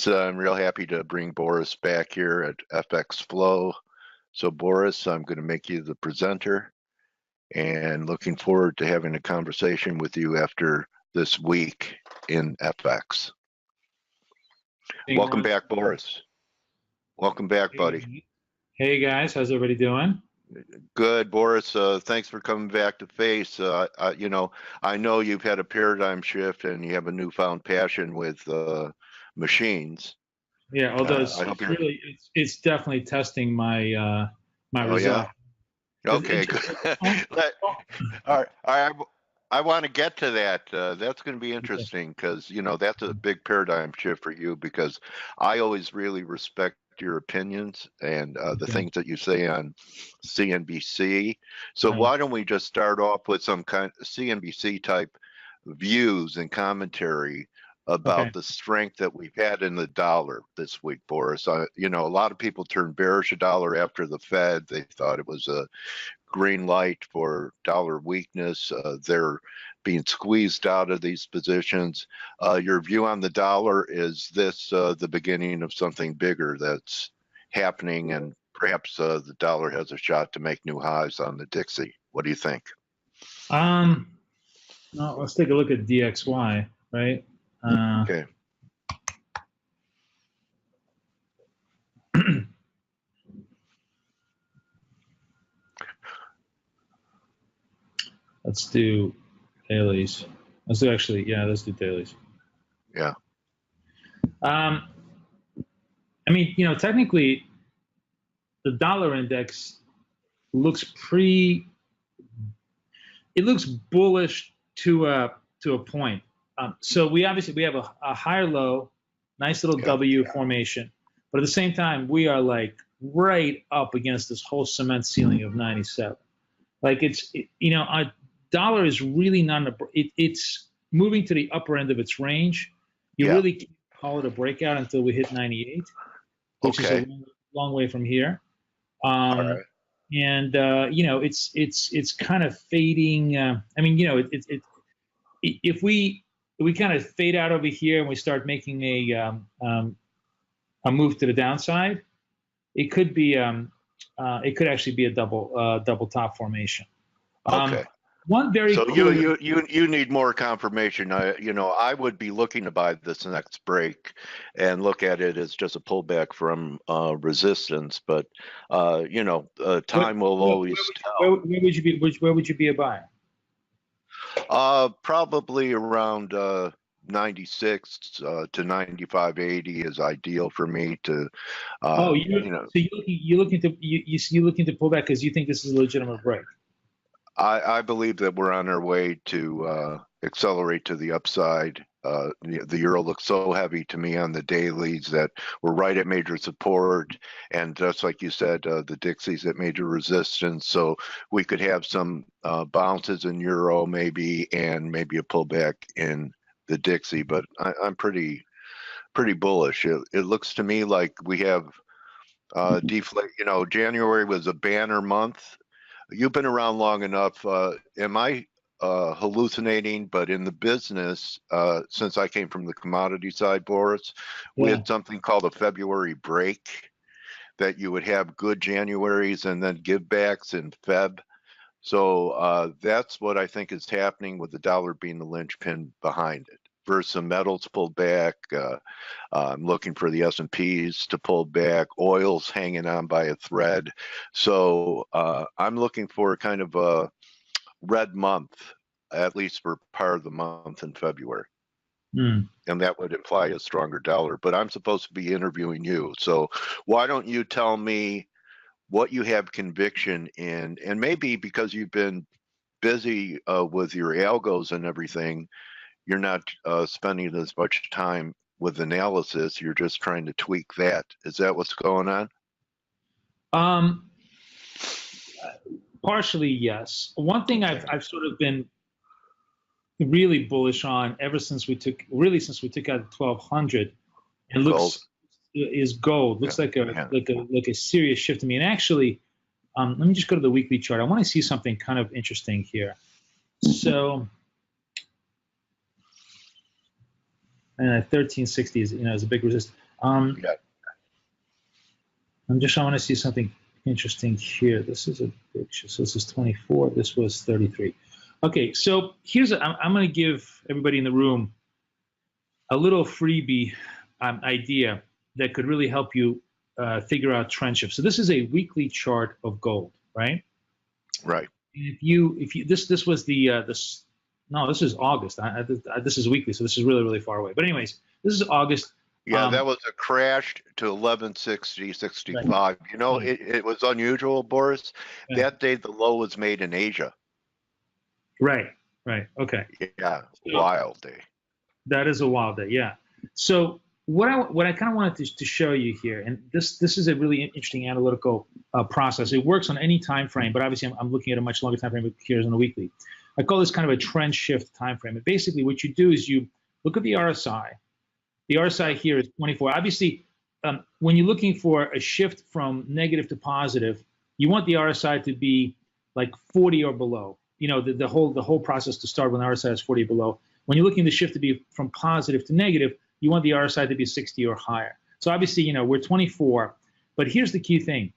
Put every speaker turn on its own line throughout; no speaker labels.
Boris. I'm real happy to bring Boris back here at FX Flow. So Boris, I'm going to make you the presenter and looking forward to having a conversation with you after this week in FX.
Hey,
Welcome
Boris.
back, Boris. Welcome back, buddy.
Hey guys, how's everybody doing?
Good, Boris. Thanks for coming back to F.A.C.E. I know you've had a paradigm shift and you have a newfound passion with machines.
Yeah, although it's definitely testing my my resolve.
Yeah? Okay, good. All right, I want to get to that. That's going to be interesting because that's a big paradigm shift for you, because I always really respect your opinions and the things that you say on CNBC. So why don't we just start off with some kind of CNBC type views and commentary about the strength that we've had in the dollar this week, Boris. A lot of people turned bearish a dollar after the Fed. They thought it was a green light for dollar weakness. They're being squeezed out of these positions. Your view on the dollar, is this the beginning of something bigger that's happening, and perhaps the dollar has a shot to make new highs on the Dixie? What do you think?
Well, let's take a look at DXY, right?
Okay.
Let's do dailies. Let's do let's do dailies.
Yeah.
I mean, technically, the dollar index looks bullish to a point. So we have a higher low, nice little W formation, but at the same time, we are like right up against this whole cement ceiling of 97. Like a dollar is really not it's moving to the upper end of its range. You really can't call it a breakout until we hit 98, which is a long way from here.
All right.
And it's kind of fading. I mean, if we kind of fade out over here and we start making a move to the downside, it could actually be a double top formation.
Okay. So you need more confirmation. I would be looking to buy this next break and look at it as just a pullback from resistance, but time will always tell.
Where would you be a buyer?
Probably around 96 to 95.80 is ideal for me to.
So you're looking to pull back because you think this is a legitimate break.
I believe that we're on our way to accelerate to the upside. The euro looks so heavy to me on the dailies that we're right at major support, and just like you said, the Dixie's at major resistance. So we could have some bounces in euro maybe, and maybe a pullback in the Dixie. But I'm pretty bullish. It looks to me like we have deflate. January was a banner month. You've been around long enough. Am I hallucinating? But in the business, since I came from the commodity side, Boris, we had something called a February break, that you would have good Januaries and then give backs in Feb. So that's what I think is happening, with the dollar being the linchpin behind it. Versus metals pulled back. I'm looking for the S&Ps to pull back. Oil's hanging on by a thread. So I'm looking for kind of a red month, at least for part of the month in February. And that would imply a stronger dollar. But I'm supposed to be interviewing you. So why don't you tell me what you have conviction in? And maybe because you've been busy with your algos and everything, you're not spending as much time with analysis. You're just trying to tweak that. Is that what's going on?
Partially, yes. One thing I've sort of been really bullish on ever since we took out 1200, and is gold. Looks like a serious shift to me. And actually, let me just go to the weekly chart. I want to see something kind of interesting here. So. And 1360 is a big resistance.
Yeah.
I want to see something interesting here. This is a picture. So this is 24. This was 33. Okay, so I'm going to give everybody in the room a little freebie idea that could really help you figure out trend shift. So this is a weekly chart of gold, right?
Right.
If you this was no, this is August. This is weekly, so this is really far away. But anyways, this is August.
Yeah, that was a crash to 1160.65.
Right.
You know, it was unusual, Boris.
Yeah.
That day, the low was made in Asia.
Right. Okay.
Yeah, wild day.
That is a wild day. Yeah. So what I kind of wanted to show you here, and this is a really interesting analytical process. It works on any time frame, but obviously I'm looking at a much longer time frame here on the weekly. I call this kind of a trend shift time frame. And basically, what you do is you look at the RSI. The RSI here is 24. Obviously, when you're looking for a shift from negative to positive, you want the RSI to be like 40 or below. You know, the whole process to start when the RSI is 40 or below. When you're looking to shift to be from positive to negative, you want the RSI to be 60 or higher. So obviously, you know, we're 24. But here's the key thing.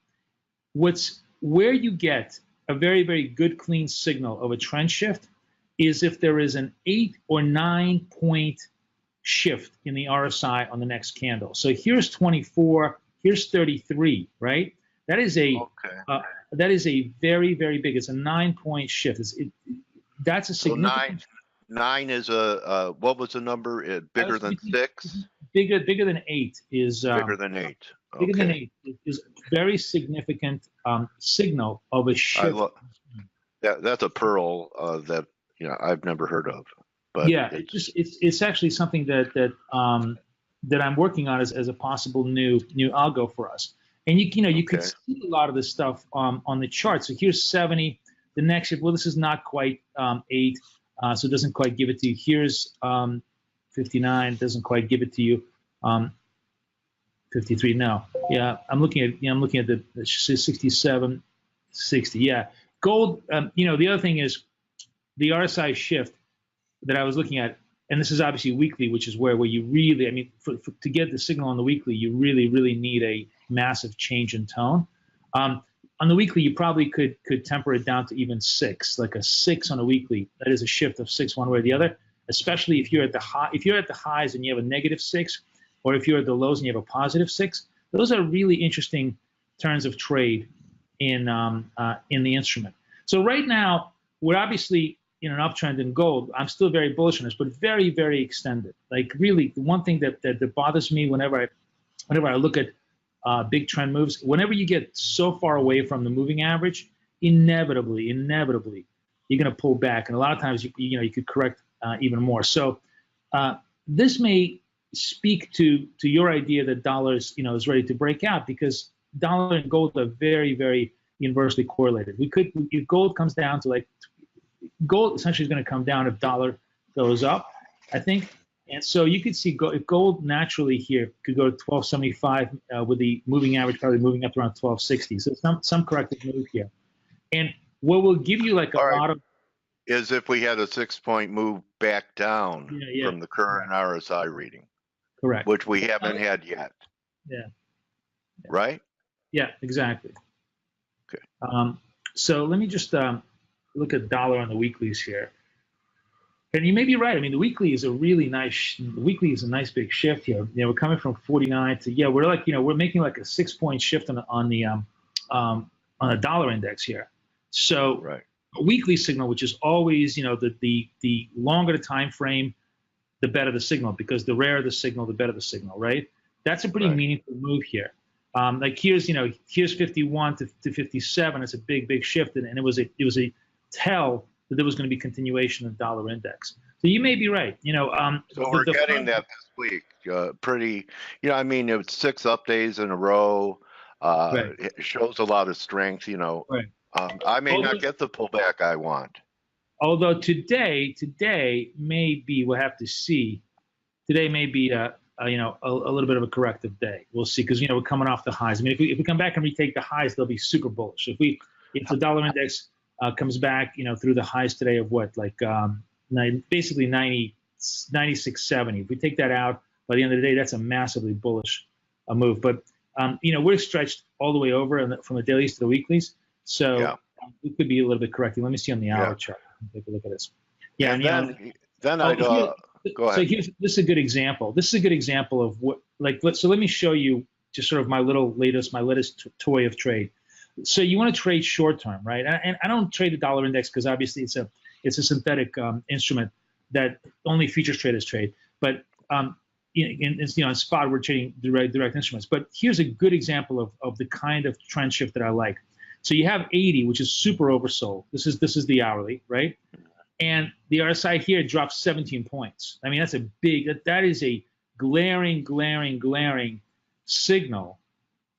Where you get a very good clean signal of a trend shift is if there is an 8 or 9 point shift in the RSI on the next candle. So here's 24, here's 33, right? That is a that is a very big. It's a 9 point shift. That's a significant.
So nine is a what was the number? Bigger than 6?
Bigger than 8 is
bigger than 8.
Bigger than 8 is very significant signal of a shift.
That's a pearl that I've never heard of. But
yeah, it's actually something that I'm working on as a possible new algo for us. And you could see a lot of this stuff on the chart. So here's 70. The next shift, well, this is not quite 8, so it doesn't quite give it to you. Here's 59, doesn't quite give it to you. 53, no. Yeah, I'm looking at the 67, 60. Yeah, gold. The other thing is the RSI shift that I was looking at, and this is obviously weekly, which is where you really, I mean, to get the signal on the weekly, you really need a massive change in tone. On the weekly, you probably could temper it down to even 6, like a 6 on a weekly. That is a shift of 6 one way or the other. Especially if you're at the high, if you're at the highs and you have a -6, or if you're at the lows and you have a +6. Those are really interesting turns of trade in the instrument. So right now, we're obviously in an uptrend in gold. I'm still very bullish on this, but very extended. Like really, the one thing that bothers me whenever I look at big trend moves, whenever you get so far away from the moving average, inevitably, you're going to pull back, and a lot of times you could correct even more. So this may speak to your idea that dollars is ready to break out, because dollar and gold are very inversely correlated. If gold comes down to gold essentially is going to come down if dollar goes up, I think. And so you could see if gold naturally here could go to 1275 with the moving average probably moving up around 1260. So some corrective move here. And what will give you like a lot of
is if we had a 6-point move back down from the current RSI reading.
Correct.
Which we haven't had yet.
Yeah.
Right?
Yeah, exactly.
Okay.
So let me just look at dollar on the weeklies here. And you may be right. I mean, the weekly is a really nice. The weekly is a nice big shift here. We're coming from 49 to we're making like a 6-point shift on the dollar index here. So a weekly signal, which is always the longer the time frame, the better the signal, because the rarer the signal, the better the signal, right? That's a pretty meaningful move here. Like here's 51 to 57. It's a big shift, and it was a tell that there was going to be continuation of the dollar index. So you may be right.
So we're getting that this week. Pretty, I mean, it's 6 up days in a row. It shows a lot of strength. I may not get the pullback I want.
Although today may be, we'll have to see. Today may be a little bit of a corrective day. We'll see, because we're coming off the highs. I mean, if we come back and retake the highs, they'll be super bullish. If the dollar index comes back, through the highs today of basically 96.70. If we take that out by the end of the day, that's a massively bullish move. But we're stretched all the way over from the dailies to the weeklies, so it could be a little bit corrected. Let me see on the hour chart. Take a look at this. Yeah,
and then I'd go ahead.
So this is a good example. This is a good example of what, so let me show you just sort of my latest toy of trade. So you want to trade short term, right? And I don't trade the dollar index because obviously it's a synthetic instrument that only futures traders trade. But in spot we're trading direct instruments. But here's a good example of the kind of trend shift that I like. So you have 80, which is super oversold. This is the hourly, right? And the RSI here drops 17 points. I mean, that's that is a glaring signal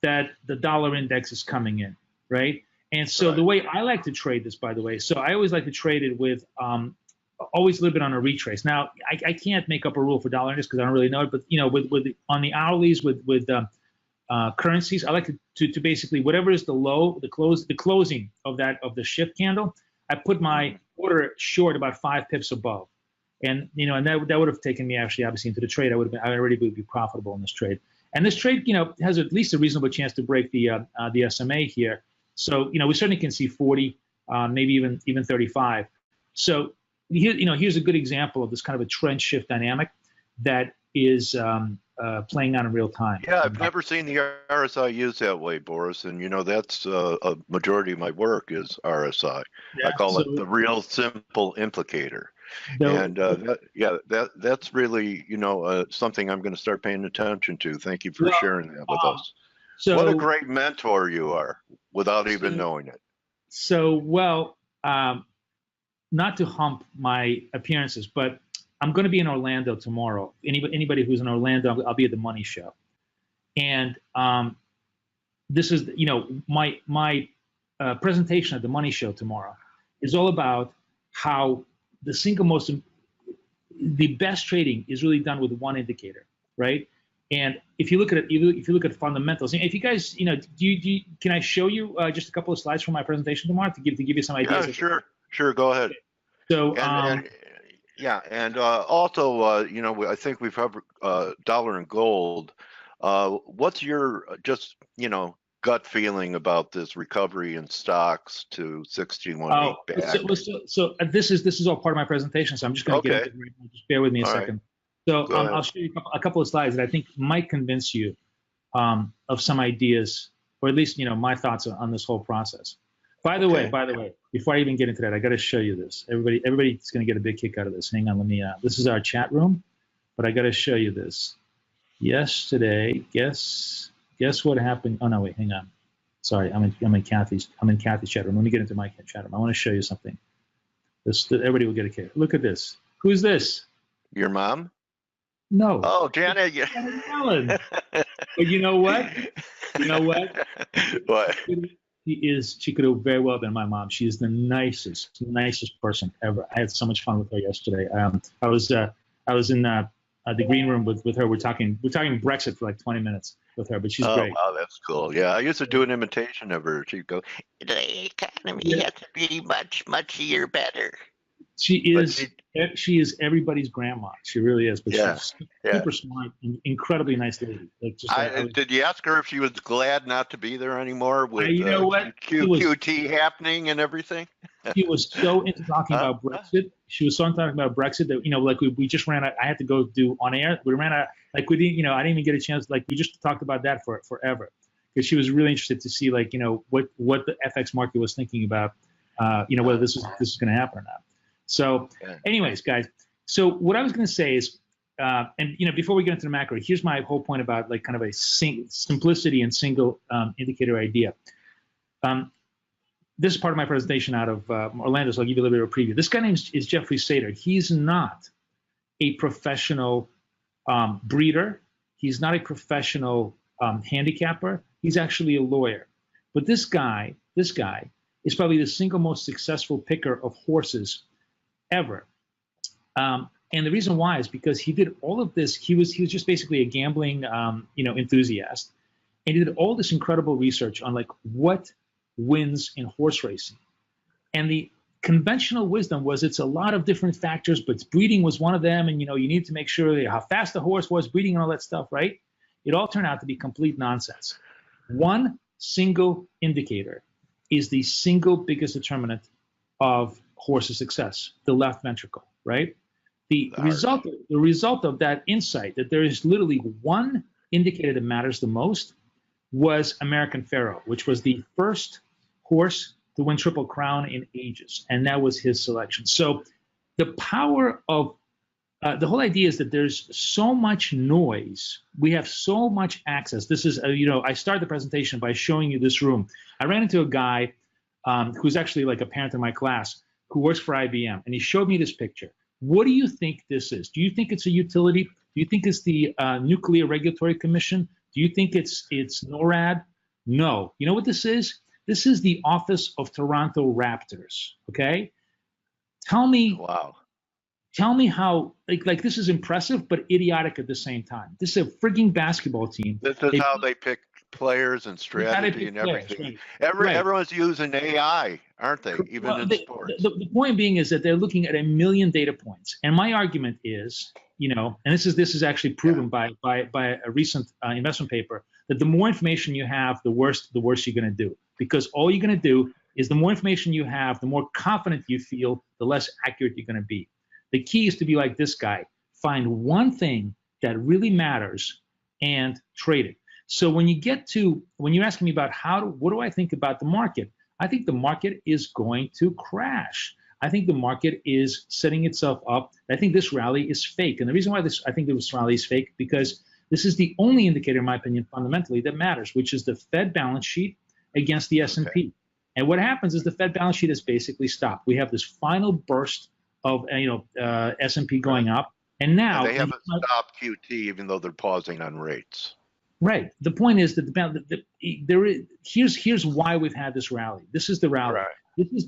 that the dollar index is coming in, right? And so the way I like to trade this, by the way, so I always like to trade it with always a little bit on a retrace. Now, I can't make up a rule for dollar index because I don't really know it, but on the hourlies with currencies, I like to basically whatever is the low, the closing of the shift candle, I put my order short about 5 pips above, and and that would have taken me obviously into the trade. I already would be profitable in this trade, and this trade has at least a reasonable chance to break the SMA here. So we certainly can see 40, maybe even 35. So here's a good example of this kind of a trend shift dynamic that is playing out in real time.
Yeah, I've never seen the RSI used that way, Boris, and that's a majority of my work is RSI. I call it the real simple implicator. That's really something I'm going to start paying attention to. Thank you for sharing that with us. So, what a great mentor you are, without even knowing it.
So, not to hump my appearances, but I'm going to be in Orlando tomorrow. Anybody who's in Orlando, I'll be at the Money Show, and this is my presentation at the Money Show tomorrow is all about how the best trading is really done with one indicator, right? And if you look at it, if you look at fundamentals, if you guys, can I show you just a couple of slides from my presentation tomorrow to give you some ideas?
Yeah, sure, go ahead.
So.
Also, I think we've covered dollar and gold. What's your gut feeling about this recovery in stocks to 61.8 back?
So this is all part of my presentation. So I'm just going to get into it. Just bear with me a second. So I'll show you a couple of slides that I think might convince you of some ideas, or at least my thoughts on this whole process. By the way, before I even get into that, I got to show you this. Everybody's going to get a big kick out of this. Hang on, let me. This is our chat room, but I got to show you this. Yesterday, guess what happened? Oh no, wait, hang on. Sorry, I'm in Kathy's chat room. Let me get into my chat room. I want to show you something. Everybody will get a kick. Look at this. Who's this?
Your mom?
No.
Oh, Janet. Yeah.
Janet Allen. But you know what?
What?
She could have very well been my mom. She is the nicest person ever. I had so much fun with her yesterday. I was in the green room with her. We're talking Brexit for like 20 minutes with her, but she's great.
Oh, wow, that's cool. Yeah, I used to do an imitation of her. She'd go, "The economy has to be much better."
She is everybody's grandma. She really is. But she's super smart and incredibly nice lady.
Did you ask her if she was glad not to be there anymore with QT happening and everything?
She was so into talking about Brexit. She was so into talking about Brexit that we just ran out. I had to go do on air. We ran out. I didn't even get a chance. We just talked about that for forever because she was really interested to see what the FX market was thinking about. Whether this is going to happen or not. So anyways, guys, so what I was going to say is, before we get into the macro, here's my whole point about kind of a simplicity and single indicator idea. This is part of my presentation out of Orlando, so I'll give you a little bit of a preview. This guy is Jeffrey Sater. He's not a professional breeder. He's not a professional handicapper. He's actually a lawyer. But this guy is probably the single most successful picker of horses ever. And the reason why is because he did all of this. He was just basically a gambling, enthusiast, and he did all this incredible research on what wins in horse racing. And the conventional wisdom was it's a lot of different factors, but breeding was one of them. And you need to make sure how fast the horse was, breeding and all that stuff, right? it all turned out to be complete nonsense. One single indicator is the single biggest determinant of horse's success, the left ventricle, right? The result of that insight, that there is literally one indicator that matters the most, was American Pharoah, which was the first horse to win Triple Crown in ages, and that was his selection. So the power of the whole idea is that there's so much noise. We have so much access. This is, I started the presentation by showing you this room. I ran into a guy who's actually like a parent in my class who works for IBM, and he showed me this picture. What do you think this is? Do you think it's a utility? Do you think it's the Nuclear Regulatory Commission? Do you think it's NORAD? No. You know what this is? This is the office of Toronto Raptors. Okay. Tell me.
Wow.
Tell me how like this is impressive but idiotic at the same time. This is a frigging basketball team.
This is how they pick players and strategy and everything.
Right.
Everyone's using AI, aren't they? Even in sports.
The point being is that they're looking at 1 million data points. And my argument is, and this is actually proven by a recent investment paper, that the more information you have, the worse you're going to do. Because all you're going to do is the more information you have, the more confident you feel, the less accurate you're going to be. The key is to be like this guy. Find one thing that really matters and trade it. So when you're asking me about what do I think about the market? I think the market is going to crash. I think the market is setting itself up. I think this rally is fake. And the reason why I think this rally is fake, because this is the only indicator, in my opinion, fundamentally that matters, which is the Fed balance sheet against the S&P. Okay. And what happens is the Fed balance sheet has basically stopped. We have this final burst of S&P going up, and now
they haven't stopped QT, even though they're pausing on rates.
Right. The point is that here's why we've had this rally. This is the rally. Right.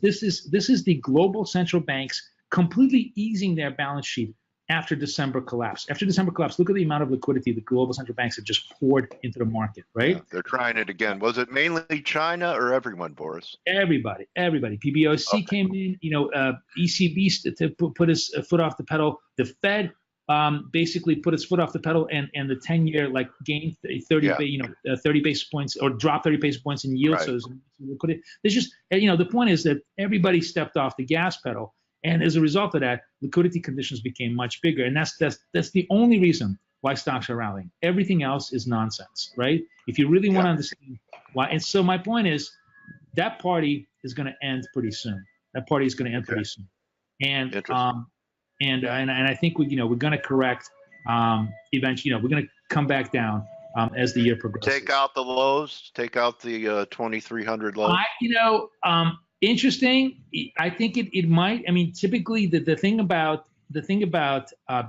This is the global central banks completely easing their balance sheet after December collapse. After December collapse, look at the amount of liquidity the global central banks have just poured into the market. Right. Yeah,
they're trying it again. Was it mainly China or everyone, Boris?
Everybody. PBOC came in. ECB to put his foot off the pedal. The Fed basically put its foot off the pedal, and the 10-year gained 30 basis points or dropped 30 basis points in yield. Right. So there's just the point is that everybody stepped off the gas pedal, and as a result of that, liquidity conditions became much bigger, and that's the only reason why stocks are rallying. Everything else is nonsense, right? If you really want to understand why, and so my point is that party is going to end pretty soon. Pretty soon, and I think we're going to correct eventually. We're going to come back down as the year progresses.
Take out the lows. Take out the 2,300 lows.
Interesting. I think it might. I mean, typically the thing about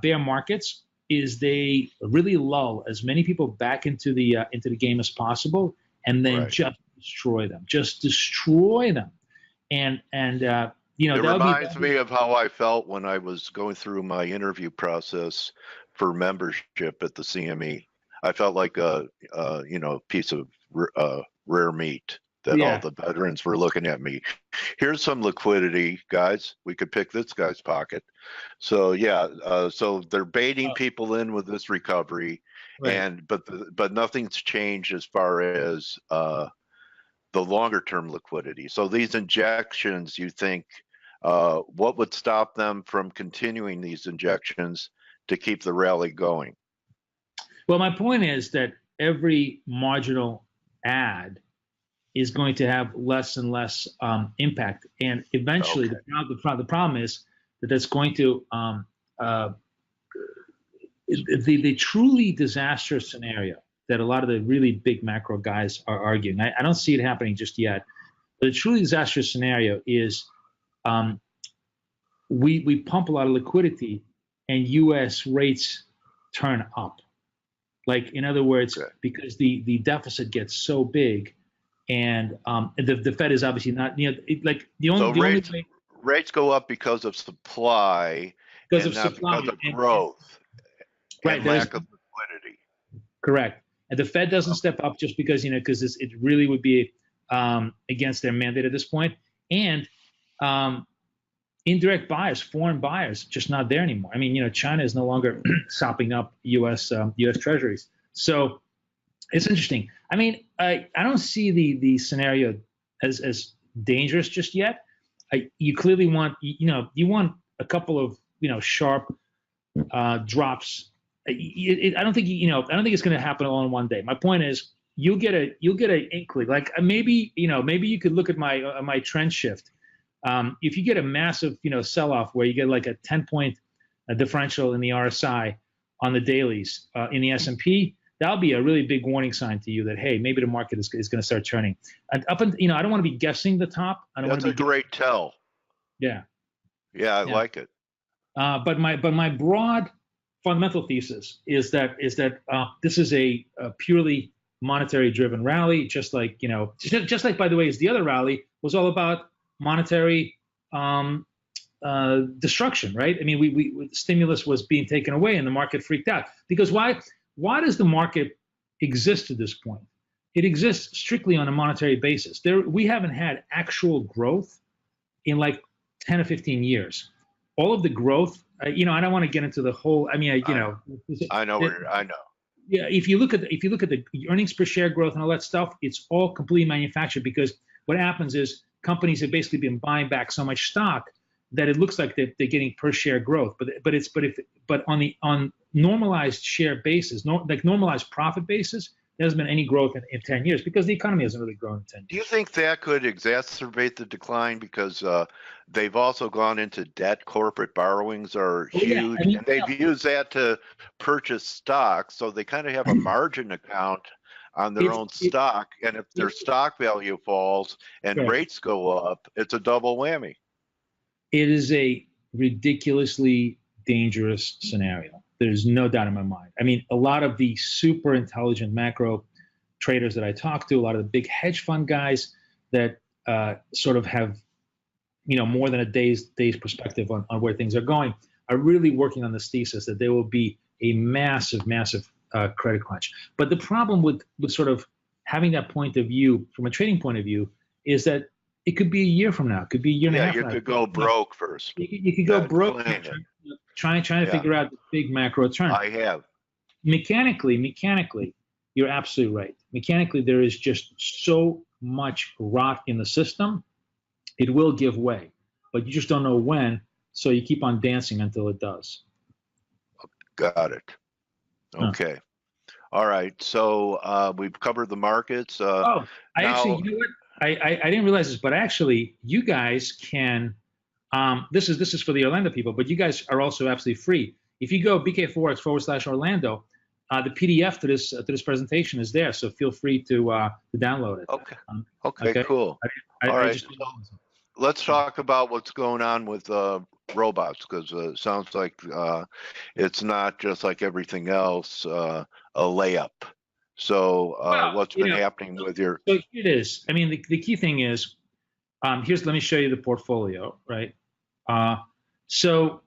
bear markets is they really lull as many people back into the game as possible, and then just destroy them. And it
reminds me of how I felt when I was going through my interview process for membership at the CME. I felt like a piece of rare meat that all the veterans were looking at me. Here's some liquidity, guys. We could pick this guy's pocket. So so they're baiting people in with this recovery, but nothing's changed as far as the longer term liquidity. So these injections, you think, what would stop them from continuing these injections to keep the rally going?
Well, my point is that every marginal ad is going to have less and less impact, and eventually the problem is that that's going to the truly disastrous scenario that a lot of the really big macro guys are arguing. I don't see it happening just yet. But the truly disastrous scenario is we pump a lot of liquidity and U.S. rates turn up. Like, in other words, because the deficit gets so big, and the Fed is obviously not,
rates go up because of supply, because of growth, and lack of liquidity.
Correct. And the Fed doesn't step up just because, it really would be against their mandate at this point. And indirect buyers, foreign buyers, just not there anymore. I mean, China is no longer sopping up U.S. Treasuries. So It's interesting. I mean, I don't see the scenario as dangerous just yet. You clearly want, you want a couple of, sharp drops. I don't think, I don't think it's going to happen all in one day. My point is, you'll get an inkling. Like maybe you could look at my trend shift. If you get a massive, sell-off where you get like a 10-point differential in the RSI on the dailies in the S&P, that'll be a really big warning sign to you that, hey, maybe the market is going to start turning. And I don't want to be guessing the top.
That's a great tell.
Yeah.
Yeah, I like it.
But my broad fundamental thesis is that this is a purely monetary driven rally, just like by the way, as the other rally was all about monetary destruction, right? I mean, we stimulus was being taken away and the market freaked out. Because why does the market exist at this point? It exists strictly on a monetary basis. We haven't had actual growth in like 10 or 15 years. All of the growth, I don't want to get into the whole. I mean,
I know.
Yeah, if you look at the earnings per share growth and all that stuff, it's all completely manufactured, because what happens is companies have basically been buying back so much stock that it looks like they're getting per share growth, but on normalized share basis, like normalized profit basis, there hasn't been any growth in 10 years because the economy hasn't really grown in 10 years.
Do you think that could exacerbate the decline because they've also gone into debt? Corporate borrowings are huge, and they've used that to purchase stocks, so they kind of have a margin account on their own stock, and if their stock value falls and rates go up, it's a double whammy.
It is a ridiculously dangerous scenario. There's no doubt in my mind. I mean, a lot of the super intelligent macro traders that I talk to, a lot of the big hedge fund guys that sort of have, more than a day's perspective on where things are going, are really working on this thesis that there will be a massive credit crunch. But the problem with sort of having that point of view from a trading point of view is that it could be a year from now. It could be a year and a half from now.
You could go broke first.
You could go broke trying to figure out the big macro turn.
I have.
Mechanically, you're absolutely right. Mechanically, there is just so much rot in the system. It will give way, but you just don't know when, so you keep on dancing until it does.
Got it. Okay. All right. So we've covered the markets.
Actually, you know what? I didn't realize this, but actually, you guys can. This is for the Orlando people, but you guys are also absolutely free. If you go BK4X/Orlando, the PDF to this presentation is there, so feel free to download it.
Okay. Okay. Cool. All right. Let's talk about what's going on with robots, because it sounds like it's not just like everything else a layup. So what's been happening with your?
So it is. I mean, the key thing is, let me show you the portfolio, right? So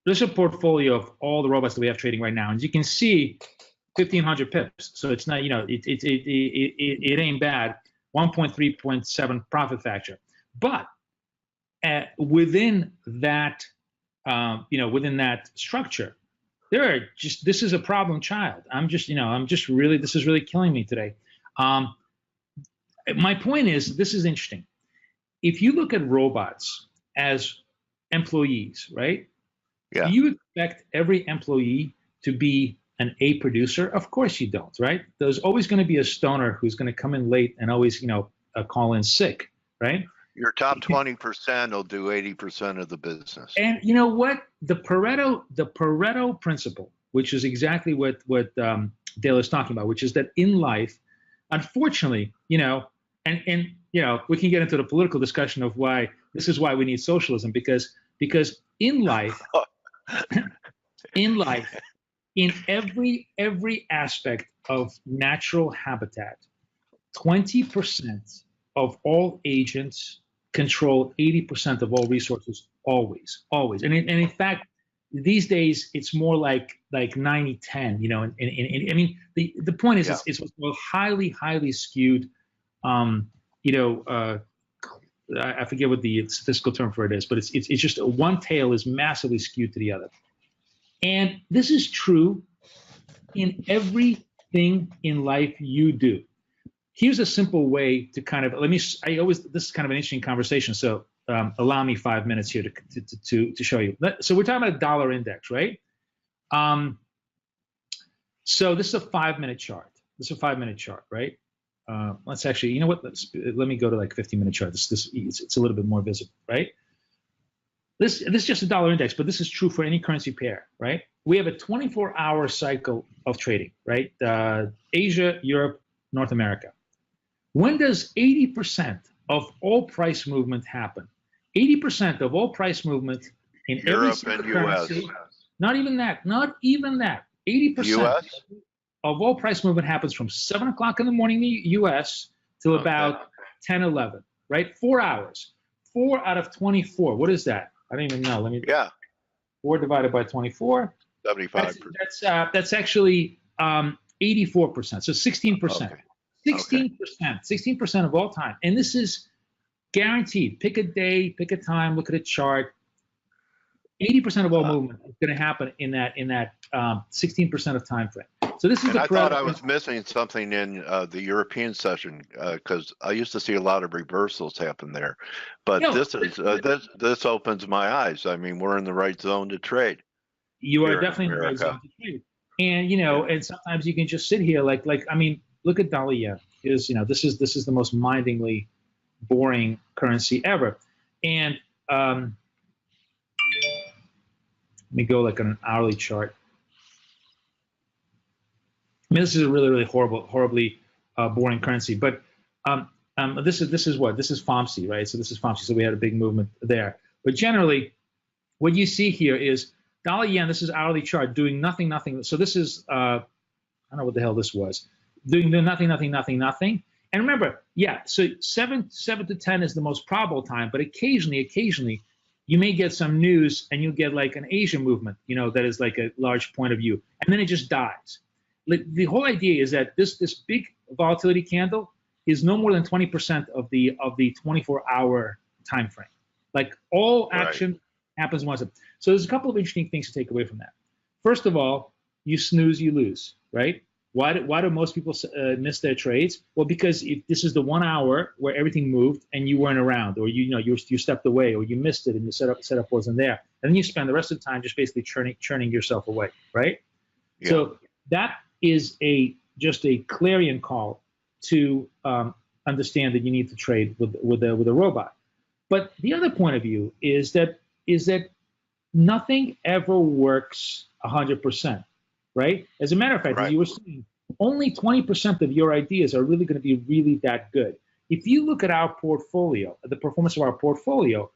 there's a portfolio of all the robots that we have trading right now, and you can see 1,500 pips. So it's not, it ain't bad. 1.3.7 profit factor, but within that, within that structure, this is a problem child. this is really killing me today. My point is, this is interesting. If you look at robots as employees, right?
Yeah.
Do you expect every employee to be an A producer? Of course you don't, right? There's always going to be a stoner who's going to come in late and always, call in sick, right?
Your top 20% will do 80% of the business. And
you know what? The Pareto principle, which is exactly what Dale is talking about, which is that in life, unfortunately, and we can get into the political discussion of why this is why we need socialism, because in life, in every aspect of natural habitat, 20% of all agents control 80% of all resources, always. And in fact, these days it's more like 90-10. I mean, the point is, it's highly skewed. I forget what the statistical term for it is, but it's just one tail is massively skewed to the other. And this is true in every thing in life you do. Here's a simple way to kind of this is kind of an interesting conversation. So allow me 5 minutes here to show you. So we're talking about a dollar index, right? So this is a 5-minute chart. This is a 5-minute chart, right? Let's actually, you know what? Let me go to like 15-minute chart. It's a little bit more visible, right? This is just a dollar index, but this is true for any currency pair, right? We have a 24-hour cycle of trading, right? Asia, Europe, North America. When does 80% of all price movement happen? 80% of all price movement in every single currency. Not even that. 80%
US?
of all price movement happens from 7 o'clock in the morning in the US till about 10, 11, right? 4 hours. 4 out of 24. What is that? I don't even know. 4 divided by 24.
75%.
That's actually 84%. So 16%. 16% of all time. And this is guaranteed. Pick a day, pick a time, look at a chart. 80% of all movement is going to happen in that 16% of time frame. So this is
I thought I was missing something in the European session because I used to see a lot of reversals happen there. But this opens my eyes. I mean, we're in the right zone to trade.
You are definitely in the right zone to trade. And and sometimes you can just sit here like I mean, look at dollar yen. This is the most mindingly boring currency ever. And let me go like on an hourly chart. I mean, this is a really horribly boring currency. But this is what? This is F.A.C.E, right? So this is F.A.C.E. So we had a big movement there. But generally, what you see here is dollar yen. This is hourly chart doing nothing. So this is I don't know what the hell this was. Doing nothing. And remember, so 7 to 10 is the most probable time, but occasionally, you may get some news and you get like an Asian movement, that is like a large point of view, and then it just dies. Like, the whole idea is that this big volatility candle is no more than 20% of the 24-hour time frame. Like, all action happens once. So there's a couple of interesting things to take away from that. First of all, you snooze, you lose, right? Why do most people miss their trades? Well, because if this is the 1 hour where everything moved and you weren't around, or you stepped away, or you missed it and your setup wasn't there, and then you spend the rest of the time just basically churning yourself away, right? Yeah. So that is just a clarion call to understand that you need to trade with a robot. But the other point of view is that nothing ever works 100%. Right? As a matter of fact, as you were saying, only 20% of your ideas are really going to be really that good. If you look at our portfolio, the performance of our portfolio,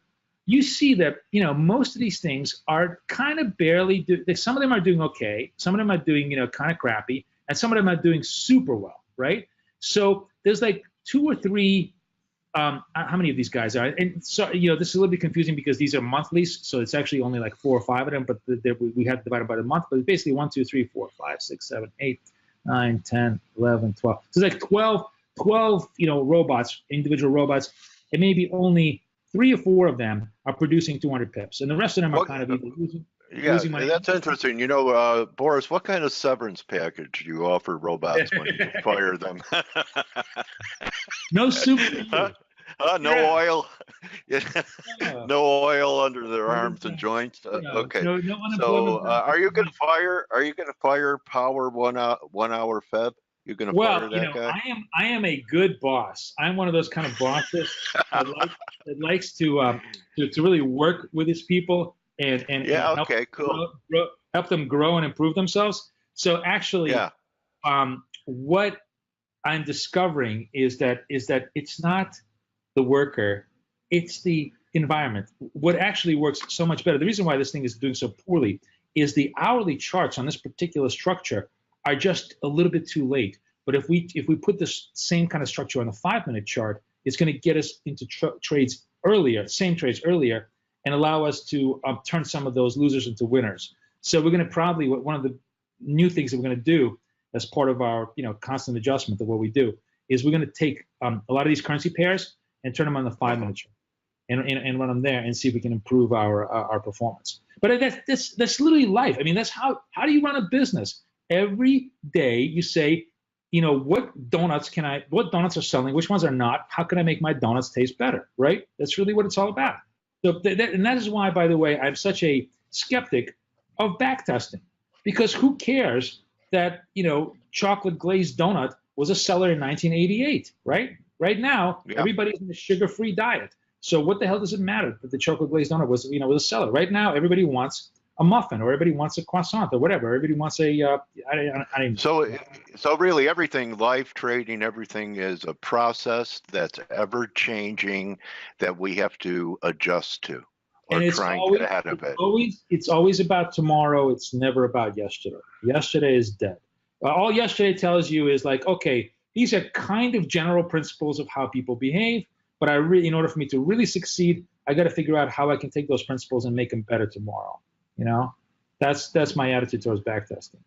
you see that most of these things are kind of barely. Some of them are doing okay, some of them are doing kind of crappy, and some of them are doing super well. Right? So there's like 2 or 3. How many of these guys are? And so this is a little bit confusing because these are monthlies, so it's actually only like 4 or 5 of them, but we have divided by the month. But it's basically 1, 2, 3, 4, 5, 6, 7, 8, 9, 10, 11, 12. So it's like 12 robots, individual robots, and maybe only 3 or 4 of them are producing 200 pips, and the rest of them are kind of either losing money.
That's interesting. Boris, what kind of severance package do you offer robots when you fire them?
No super.
No oil. No oil under their arms and joints. Okay.
No
so are you going to fire Power 1 hour Feb? You're going to fire that guy?
I am a good boss. I'm one of those kind of bosses that likes to really work with his people and help them grow and improve themselves. So actually, what I'm discovering is that it's not the worker, it's the environment. What actually works so much better, the reason why this thing is doing so poorly, is the hourly charts on this particular structure are just a little bit too late. But if we put this same kind of structure on the 5-minute chart, it's going to get us into trades earlier, and allow us to turn some of those losers into winners. So we're going to probably, one of the new things that we're going to do as part of our constant adjustment of what we do is we're going to take a lot of these currency pairs and turn them on the 5-minute chart and run them there and see if we can improve our performance. But that's literally life. I mean, that's how do you run a business? Every day you say, what donuts are selling, which ones are not, how can I make my donuts taste better, right? That's really what it's all about. So and that is why, by the way, I'm such a skeptic of backtesting, because who cares that, chocolate glazed donut was a seller in 1988, right? Right now,
Yeah.
everybody's in the sugar-free diet. So what the hell does it matter that the chocolate glazed donut was, was a seller? Right now, everybody wants a muffin, or everybody wants a croissant, or whatever. Everybody wants a.
So really, everything, life, trading, everything is a process that's ever changing that we have to adjust to, or
And
try and get ahead of it.
It's always about tomorrow. It's never about yesterday. Yesterday is dead. All yesterday tells you is like, okay, these are kind of general principles of how people behave, but in order for me to really succeed, I got to figure out how I can take those principles and make them better tomorrow. That's my attitude towards backtesting.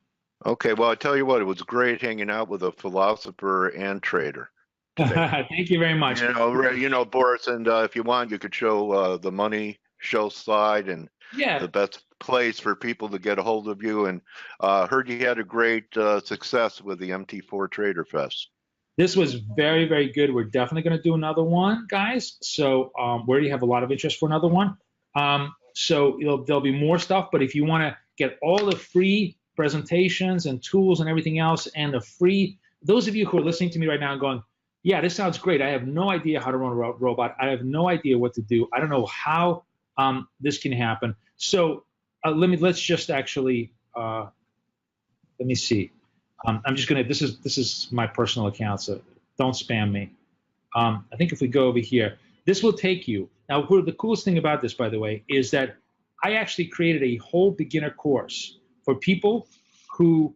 Okay, well, I tell you what, it was great hanging out with a philosopher and trader.
Thank you very much.
Boris, and if you want, you could show the money show slide and the best place for people to get a hold of you. And heard you had a great success with the MT4 Trader Fest.
This was very, very good. We're definitely going to do another one, guys. So we already have a lot of interest for another one. So there'll be more stuff. But if you want to get all the free presentations and tools and everything else, and those of you who are listening to me right now and going, yeah, this sounds great. I have no idea how to run a robot. I have no idea what to do. I don't know how this can happen. So let's just actually, let me see. I'm just gonna, this is my personal account, so don't spam me. I think if we go over here, this will take you. Now, the coolest thing about this, by the way, is that I actually created a whole beginner course for people who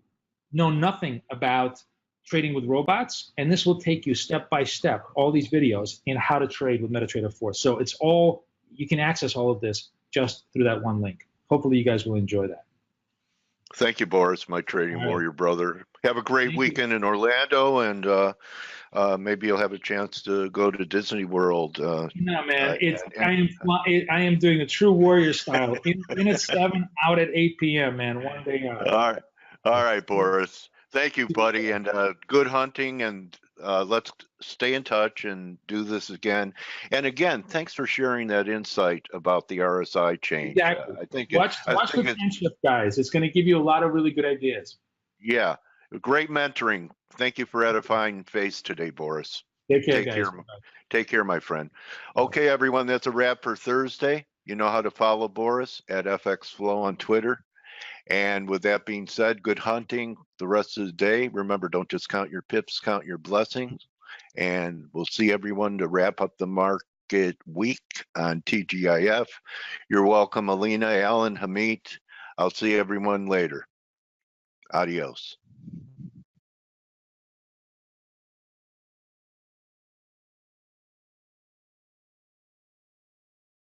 know nothing about trading with robots, and this will take you step by step, all these videos in how to trade with MetaTrader 4. So it's all, you can access all of this just through that one link. Hopefully you guys will enjoy that.
Thank you, Boris, my trading warrior brother. Have a great weekend in Orlando, and maybe you'll have a chance to go to Disney World.
No, man, I am doing a true warrior style. In at 7, out at 8 p.m., man. One day out.
All right, Boris. Thank you, buddy, and good hunting, and let's stay in touch and do this again. And again, thanks for sharing that insight about the RSI change.
Exactly.
I think
watch the friendship, guys. It's going to give you a lot of really good ideas.
Yeah, great mentoring. Thank you for edifying F.A.C.E today, Boris.
Take care, guys.
Take care, my friend. Okay, everyone, that's a wrap for Thursday. You know how to follow Boris at FXFlow on Twitter. And with that being said, good hunting the rest of the day. Remember, don't just count your pips, count your blessings. And we'll see everyone to wrap up the market week on TGIF. You're welcome, Alina, Alan, Hamid. I'll see everyone later. Adios.